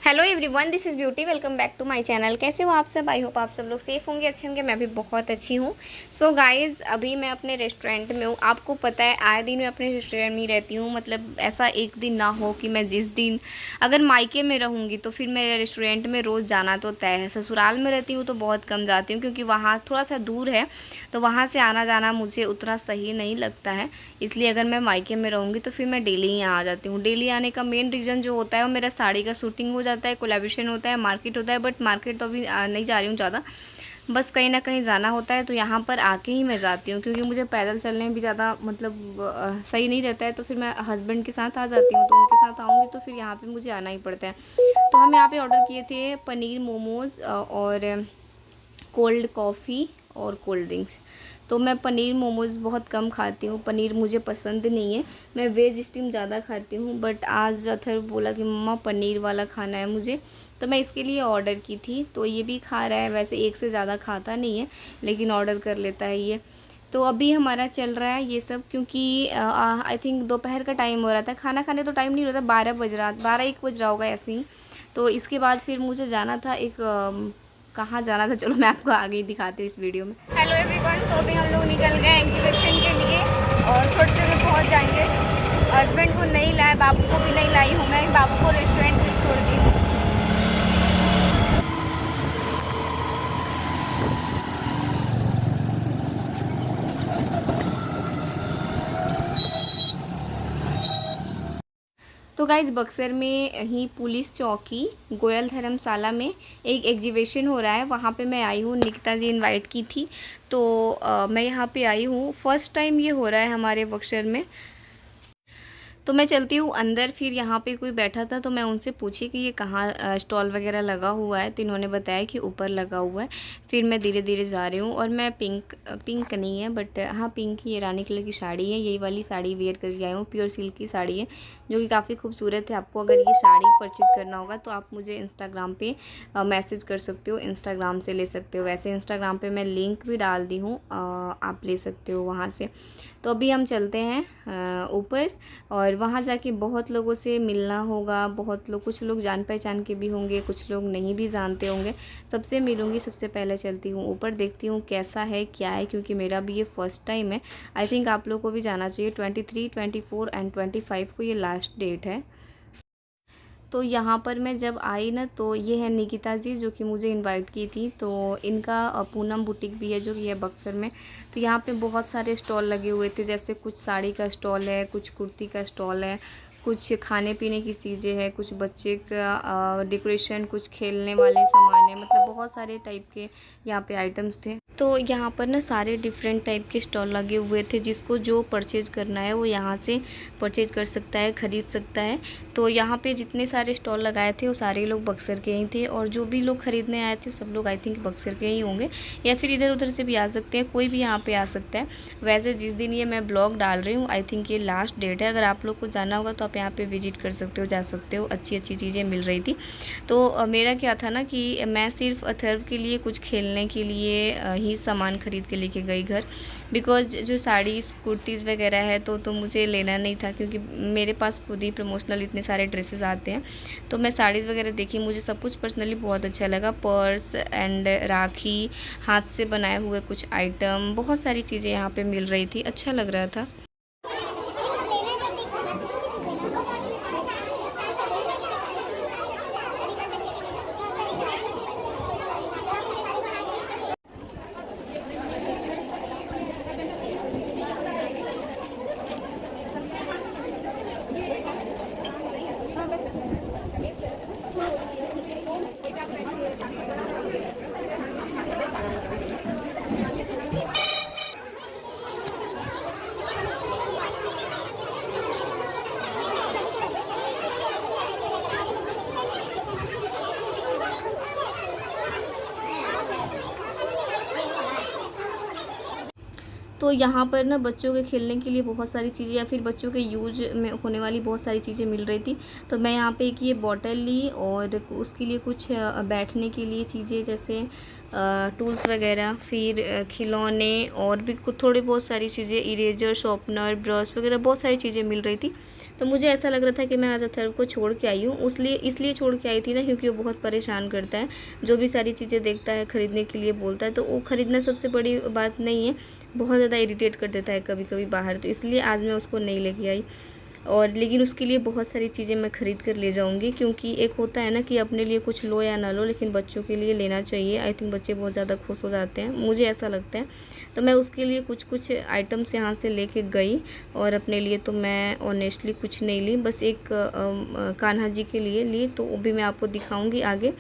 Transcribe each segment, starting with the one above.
Hello everyone, this is Beauty. Welcome back to my channel. कैसे हो आप सब? आई होप आप सब लोग सेफ़ होंगे, अच्छे होंगे। मैं भी बहुत अच्छी हूँ। सो गाइज़, अभी मैं अपने रेस्टोरेंट में हूँ। आपको पता है, आए दिन मैं अपने रेस्टोरेंट में ही रहती हूँ। मतलब ऐसा एक दिन ना हो कि मैं जिस दिन अगर मायके में रहूँगी तो फिर मेरे रेस्टोरेंट में रोज़ जाना तो तय है। ससुराल में रहती हूँ तो बहुत कम जाती हूँ, क्योंकि वहाँ थोड़ा सा दूर है, तो वहाँ से आना जाना मुझे उतना सही नहीं लगता है। इसलिए अगर मैं मायके में रहूँगी तो फिर मैं डेली यहाँ आ जाती हूँ। डेली आने का मेन रीज़न जो होता है वो मेरा साड़ी का शूटिंग हो जाता है, कोलैबोरेशन होता है, मार्केट होता है। बट मार्केट तो अभी नहीं जा रही हूँ ज़्यादा, बस कहीं ना कहीं जाना होता है तो यहाँ पर आके ही मैं जाती हूँ, क्योंकि मुझे पैदल चलने में भी ज़्यादा मतलब सही नहीं रहता है। तो फिर मैं हस्बैंड के साथ आ जाती हूँ, तो उनके साथ आऊँगी तो फिर यहाँ पे मुझे आना ही पड़ता है। तो हम यहाँ पे ऑर्डर किए थे पनीर मोमोज़ और कोल्ड कॉफ़ी और कोल्ड ड्रिंक्स। तो मैं पनीर मोमोज़ बहुत कम खाती हूँ, पनीर मुझे पसंद नहीं है। मैं वेज स्टीम ज़्यादा खाती हूँ, बट आज अथर बोला कि मम्मा पनीर वाला खाना है मुझे, तो मैं इसके लिए ऑर्डर की थी। तो ये भी खा रहा है। वैसे एक से ज़्यादा खाता नहीं है, लेकिन ऑर्डर कर लेता है ये। तो अभी हमारा चल रहा है ये सब, क्योंकि आई थिंक दोपहर का टाइम हो रहा था। खाना खाने तो टाइम नहीं होता, 12 बज रहा, 12-1 बज रहा होगा ऐसे ही। तो इसके बाद फिर मुझे जाना था एक कहाँ जाना था, चलो मैं आपको आगे ही दिखाती हूँ इस वीडियो में। हेलो एवरीवन, तो अभी हम लोग निकल गए एग्जीबिशन के लिए और थोड़ी देर में पहुँच जाएंगे। हस्बैंड को नहीं लाया, बाबू को भी नहीं लाई हूँ मैं, बाबू को रेस्टोरेंट में छोड़ दी हूँ। तो गाइज, बक्सर में ही पुलिस चौकी गोयल धर्मशाला में एक एग्जीबिशन हो रहा है, वहाँ पे मैं आई हूँ। निकिता जी इनवाइट की थी, तो मैं यहाँ पे आई हूँ। फर्स्ट टाइम ये हो रहा है हमारे बक्सर में। तो मैं चलती हूँ अंदर। फिर यहाँ पे कोई बैठा था तो मैं उनसे पूछी कि ये कहाँ स्टॉल वगैरह लगा हुआ है, तो इन्होंने बताया कि ऊपर लगा हुआ है। फिर मैं धीरे धीरे जा रही हूँ और मैं पिंक नहीं है, बट हाँ पिंक ही, ये रानी कलर की साड़ी है। यही वाली साड़ी वेयर करके आई हूँ, प्योर सिल्क की साड़ी है, जो कि काफ़ी खूबसूरत है। आपको अगर ये साड़ी परचेज करना होगा तो आप मुझे इंस्टाग्राम पे मैसेज कर सकते हो, इंस्टाग्राम से ले सकते हो। वैसे इंस्टाग्राम पे मैं लिंक भी डाल दी हूँ, आप ले सकते हो वहाँ से। तो अभी हम चलते हैं ऊपर, और वहाँ जाके बहुत लोगों से मिलना होगा। बहुत लोग, कुछ लोग जान पहचान के भी होंगे, कुछ लोग नहीं भी जानते होंगे। सबसे मिलूँगी। सबसे पहले चलती हूँ ऊपर, देखती हूँ कैसा है क्या है, क्योंकि मेरा भी ये फ़र्स्ट टाइम है। आई थिंक आप लोग को भी जाना चाहिए। 23, 24 एंड 25 को ये लास्ट डेट है। तो यहाँ पर मैं जब आई ना, तो ये है निकिता जी, जो कि मुझे इनवाइट की थी। तो इनका पूनम बुटीक भी है, जो कि है बक्सर में। तो यहाँ पे बहुत सारे स्टॉल लगे हुए थे, जैसे कुछ साड़ी का स्टॉल है, कुछ कुर्ती का स्टॉल है, कुछ खाने पीने की चीज़ें हैं, कुछ बच्चे का डेकोरेशन, कुछ खेलने वाले सामान है। मतलब बहुत सारे टाइप के यहाँ पे आइटम्स थे। तो यहाँ पर ना सारे डिफरेंट टाइप के स्टॉल लगे हुए थे। जिसको जो परचेज़ करना है वो यहाँ से परचेज़ कर सकता है, ख़रीद सकता है। तो यहाँ पे जितने सारे स्टॉल लगाए थे वो सारे लोग बक्सर के ही थे, और जो भी लोग ख़रीदने आए थे सब लोग आई थिंक बक्सर के ही होंगे, या फिर इधर उधर से भी आ सकते हैं। कोई भी यहाँ पे आ सकता है। वैसे जिस दिन ये मैं ब्लॉग डाल रही हूँ, आई थिंक ये लास्ट डेट है। अगर आप लोग को जाना होगा तो आप यहाँ पे विजिट कर सकते हो, जा सकते हो। अच्छी अच्छी चीज़ें मिल रही थी। तो मेरा क्या था ना कि मैं सिर्फ अथर्व के लिए कुछ खेलने के लिए ही सामान ख़रीद के लेके गई घर। बिकॉज जो साड़ीज़ कुर्तीज़ वगैरह है तो मुझे लेना नहीं था, क्योंकि मेरे पास खुद ही प्रमोशनल इतने सारे ड्रेसेस आते हैं। तो मैं साड़ीज़ वगैरह देखी, मुझे सब कुछ पर्सनली बहुत अच्छा लगा। पर्स एंड राखी, हाथ से बनाए हुए कुछ आइटम, बहुत सारी चीज़ें यहाँ पे मिल रही थी। अच्छा लग रहा था। तो यहाँ पर ना बच्चों के खेलने के लिए बहुत सारी चीज़ें, या फिर बच्चों के यूज में होने वाली बहुत सारी चीज़ें मिल रही थी। तो मैं यहाँ पे एक ये बॉटल ली, और उसके लिए कुछ बैठने के लिए चीज़ें, जैसे टूल्स वगैरह, फिर खिलौने और भी कुछ थोड़ी बहुत सारी चीज़ें, इरेजर, शॉर्पनर, ब्रश वगैरह बहुत सारी चीज़ें मिल रही थी। तो मुझे ऐसा लग रहा था कि मैं आज अथर्व को छोड़ के आई हूँ, इसलिए छोड़ के आई थी ना, क्योंकि वो बहुत परेशान करता है। जो भी सारी चीज़ें देखता है ख़रीदने के लिए बोलता है, तो वो ख़रीदना सबसे बड़ी बात नहीं है, बहुत ज़्यादा इरिटेट कर देता है कभी कभी बाहर। तो इसलिए आज मैं उसको नहीं लेके आई। और लेकिन उसके लिए बहुत सारी चीज़ें मैं ख़रीद कर ले जाऊंगी, क्योंकि एक होता है ना कि अपने लिए कुछ लो या ना लो, लेकिन बच्चों के लिए लेना चाहिए। आई थिंक बच्चे बहुत ज़्यादा खुश हो जाते हैं, मुझे ऐसा लगता है। तो मैं उसके लिए कुछ आइटम्स यहाँ से लेके गई, और अपने लिए तो मैं ऑनेस्टली कुछ नहीं ली, बस एक कान्हा जी के लिए ली। तो वो भी मैं आपको दिखाऊँगी आगे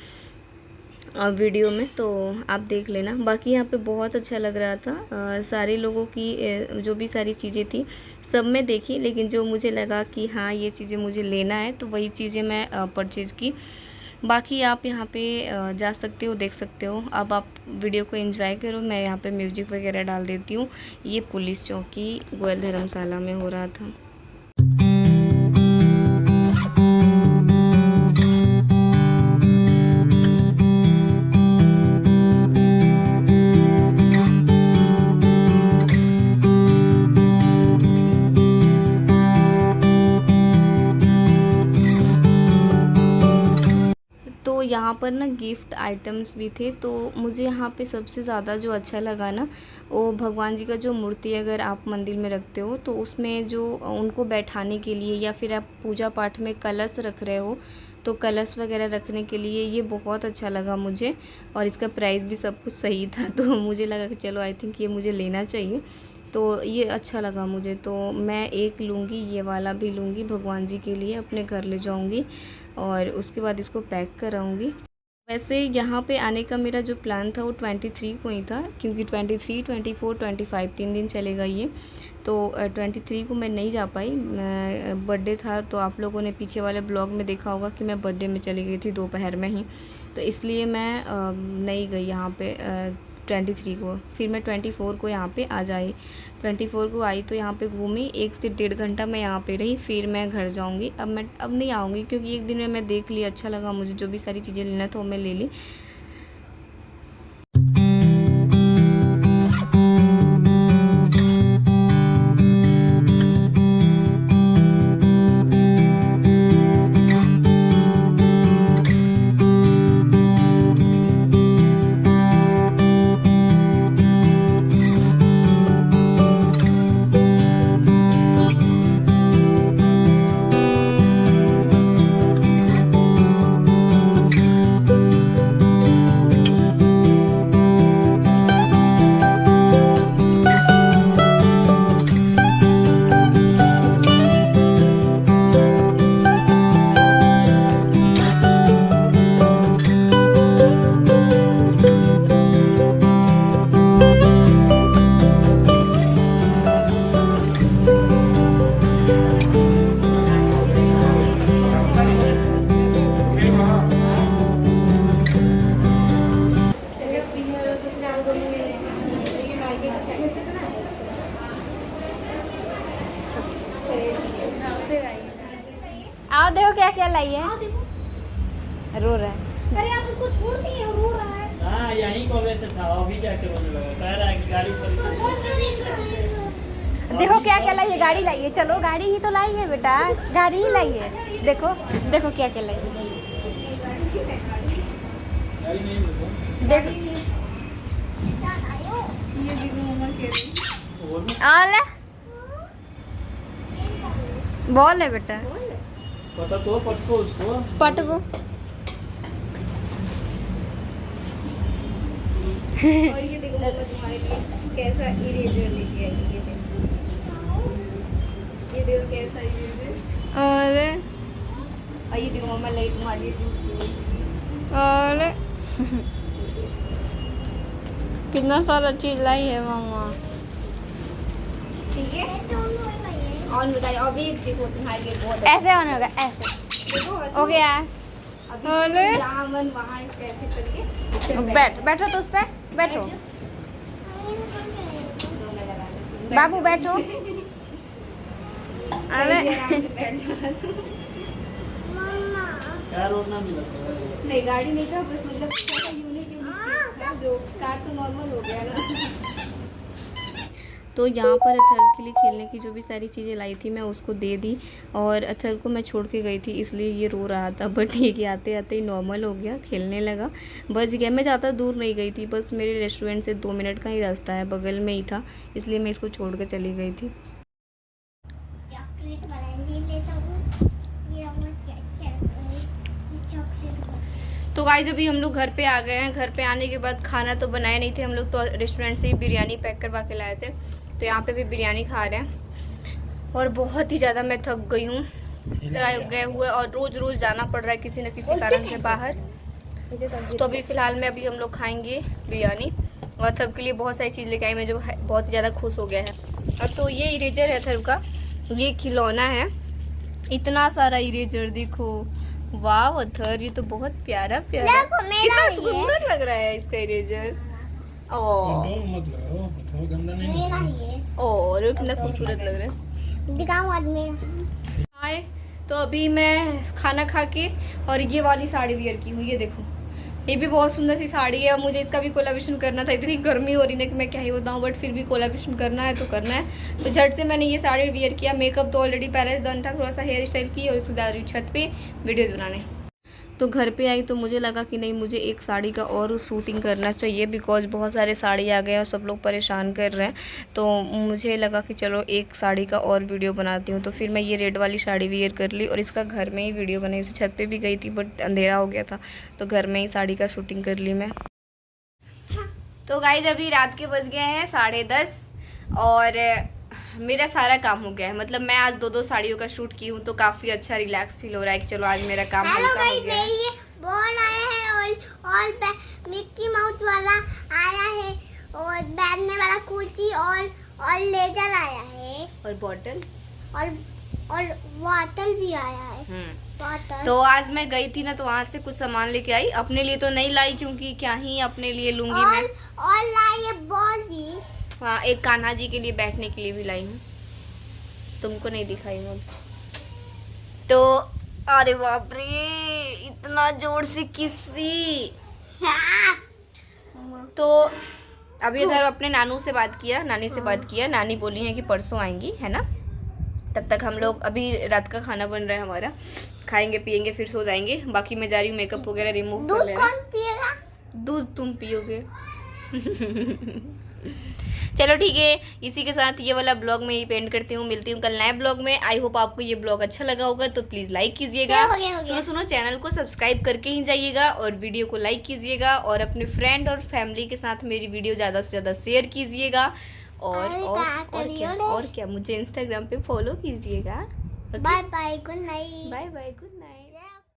वीडियो में, तो आप देख लेना। बाकी यहाँ पे बहुत अच्छा लग रहा था। सारे लोगों की जो भी सारी चीज़ें थी सब मैं देखी, लेकिन जो मुझे लगा कि हाँ ये चीज़ें मुझे लेना है, तो वही चीज़ें मैं परचेज़ की। बाकी आप यहाँ पे जा सकते हो, देख सकते हो। अब आप वीडियो को एंजॉय करो, मैं यहाँ पे म्यूजिक वगैरह डाल देती हूँ। ये पुलिस चौकी गोयल धर्मशाला में हो रहा था। तो यहाँ पर ना गिफ्ट आइटम्स भी थे। तो मुझे यहाँ पे सबसे ज़्यादा जो अच्छा लगा ना, वो भगवान जी का जो मूर्ति अगर आप मंदिर में रखते हो, तो उसमें जो उनको बैठाने के लिए, या फिर आप पूजा पाठ में कलश रख रहे हो, तो कलश वगैरह रखने के लिए ये बहुत अच्छा लगा मुझे। और इसका प्राइस भी सब कुछ सही था, तो मुझे लगा कि चलो आई थिंक ये मुझे लेना चाहिए। तो ये अच्छा लगा मुझे, तो मैं एक लूँगी, ये वाला भी लूँगी भगवान जी के लिए, अपने घर ले जाऊँगी और उसके बाद इसको पैक कराऊँगी। वैसे यहाँ पे आने का मेरा जो प्लान था वो 23 को ही था, क्योंकि 23, 24, 25 3 दिन चलेगा ये। तो 23 को मैं नहीं जा पाई, बर्थडे था। तो आप लोगों ने पीछे वाले ब्लॉग में देखा होगा कि मैं बर्थडे में चली गई थी दोपहर में ही, तो इसलिए मैं नहीं गई यहाँ पे 23 को। फिर मैं 24 को यहाँ पे आ जाई। 24 को आई तो यहाँ पे घूमी, 1 से 1.5 घंटा मैं यहाँ पे रही, फिर मैं घर जाऊँगी। अब नहीं आऊँगी, क्योंकि एक दिन में मैं देख ली, अच्छा लगा मुझे, जो भी सारी चीज़ें लेना था वो मैं ले ली। आओ देखो क्या क्या लाई है। रो रहा है। अरे आप उसको छोड़ दिए, रो रहा है। हाँ यहीं को वैसे था, अभी जाके रोने लगा, कह रहा है कि गाड़ी पर। देखो क्या क्या लाई है, गाड़ी लाई है। चलो गाड़ी ही तो लाई है बेटा, गाड़ी ही लाई है। देखो देखो क्या क्या लाई है, देखो आले बॉल है बेटा, पता तो पटको उसको, पटको। और ये देखो मम्मा तुम्हारे लिए कैसा इरेजर लेके आई है। ये देखो कैसा इरेजर। अरे और ये देखो मम्मा लाई तुम्हारे लिए दूध। अरे कितना सारा चीज लाई है मम्मा। ठीक है ऑन बताइए। अभी देखो तुम्हारे लिए बहुत ऐसे ऑन होगा, ऐसे देखो हो गया। अभी जामन वहाँ कैसे करके बैठो तो उस पे बैठो। बाबू बैठो। अरे क्या रोना मिला? नहीं गाड़ी नहीं था, बस मतलब यूनिक जो कार तो नॉर्मल हो गया ना। तो यहाँ पर अथर्व के लिए खेलने की जो भी सारी चीज़ें लाई थी मैं उसको दे दी, और अथर्व को मैं छोड़ के गई थी इसलिए ये रो रहा था, बट ठीक है आते आते ही नॉर्मल हो गया, खेलने लगा, बच गया। मैं ज़्यादा दूर नहीं गई थी, बस मेरे रेस्टोरेंट से 2 मिनट का ही रास्ता है, बगल में ही था, इसलिए मैं इसको छोड़ कर चली गई थी। चॉकलेट वाला लेता हूँ, ये तो गाइस अभी हम लोग घर पे आ गए हैं। घर पे आने के बाद खाना तो बनाए नहीं थे हम लोग, तो रेस्टोरेंट से ही बिरयानी पैक करवा के लाए थे, तो यहाँ पे भी बिरयानी खा रहे हैं। और बहुत ही ज़्यादा मैं थक गई हूँ गए हुए, और रोज़ रोज़ जाना पड़ रहा है किसी न किसी कारण से बाहर। तो अभी फ़िलहाल में अभी हम लोग खाएंगे बिरयानी, और थर्व के लिए बहुत सारी चीज़ लेके आई मैं, जो बहुत ही ज़्यादा खुश हो गया है। अब तो ये इरेजर है थर्व का, ये खिलौना है, इतना सारा इरेजर देखो, वाह अथर ये तो बहुत प्यारा प्यारा, कितना सुंदर लग रहा है इसका इरेजर। मत लगाओ, थोड़ा गंदा नहीं मेरा ही है। और कितना खूबसूरत लग रहा है। दिखाओ आज मेरा। हाय, तो अभी मैं खाना खा के और ये वाली साड़ी वियर की हूँ, ये देखो, ये भी बहुत सुंदर सी साड़ी है। मुझे इसका भी कोलैबोरेशन करना था, इतनी गर्मी हो रही है कि मैं क्या ही बताऊँ, बट फिर भी कोलैबोरेशन करना है तो करना है। तो झट से मैंने ये साड़ी वियर किया, मेकअप तो ऑलरेडी पहले से डन था, थोड़ा सा हेयर स्टाइल की और उसके बाद छत पे वीडियोज़ बनाने। तो घर पे आई तो मुझे लगा कि नहीं, मुझे एक साड़ी का और शूटिंग करना चाहिए, बिकॉज बहुत सारे साड़ी आ गए और सब लोग परेशान कर रहे हैं। तो मुझे लगा कि चलो एक साड़ी का और वीडियो बनाती हूँ। तो फिर मैं ये रेड वाली साड़ी वियर कर ली और इसका घर में ही वीडियो बनाई। उसे छत पे भी गई थी बट अंधेरा हो गया था, तो घर में ही साड़ी का शूटिंग कर ली मैं। तो गाइस अभी रात के बज गए हैं 10:30 और मेरा सारा काम हो गया है, मतलब मैं आज 2 साड़ियों का शूट की हूँ, तो काफ़ी अच्छा रिलैक्स फील हो रहा है कि चलो आज मेरा काम हल्का हो गया है। ये बॉल आया है और मिक्की माउस वाला आया है और बैठने वाला कुर्सी और लेजर आया है और बॉटल और वाटल भी आया है। वाटल तो आज मैं गई थी ना, तो वहाँ से कुछ सामान लेके आई, अपने लिए तो नहीं लाई क्योंकि क्या ही अपने लिए लूंगी मैं। और लाई है बॉल भी। हाँ, एक कान्हा जी के लिए बैठने के लिए भी लाई हूँ, तुमको नहीं दिखाई हूँ। तो अरे बाप रे, इतना जोर से किसी। तो अभी इधर अपने नानू से बात किया, नानी से बात किया, नानी बोली है कि परसों आएंगी, है ना। तब तक हम लोग, अभी रात का खाना बन रहा है हमारा, खाएंगे पियेंगे फिर सो जाएंगे। बाकी मैं जा रही हूँ मेकअप वगैरह रिमूव कर लेना। दूध कौन पिएगा? दूध तुम पियोगे। चलो ठीक है, इसी के साथ ये वाला ब्लॉग मैं यही एंड करती हूँ। मिलती हूँ कल नए ब्लॉग में। आई होप आपको ये ब्लॉग अच्छा लगा होगा, तो प्लीज लाइक कीजिएगा। हो गया। सुनो चैनल को सब्सक्राइब करके ही जाइएगा और वीडियो को लाइक कीजिएगा, और अपने फ्रेंड और फैमिली के साथ मेरी वीडियो ज़्यादा से ज़्यादा शेयर कीजिएगा। और क्या मुझे इंस्टाग्राम पे फॉलो कीजिएगा। Bye bye, good night. Bye bye, good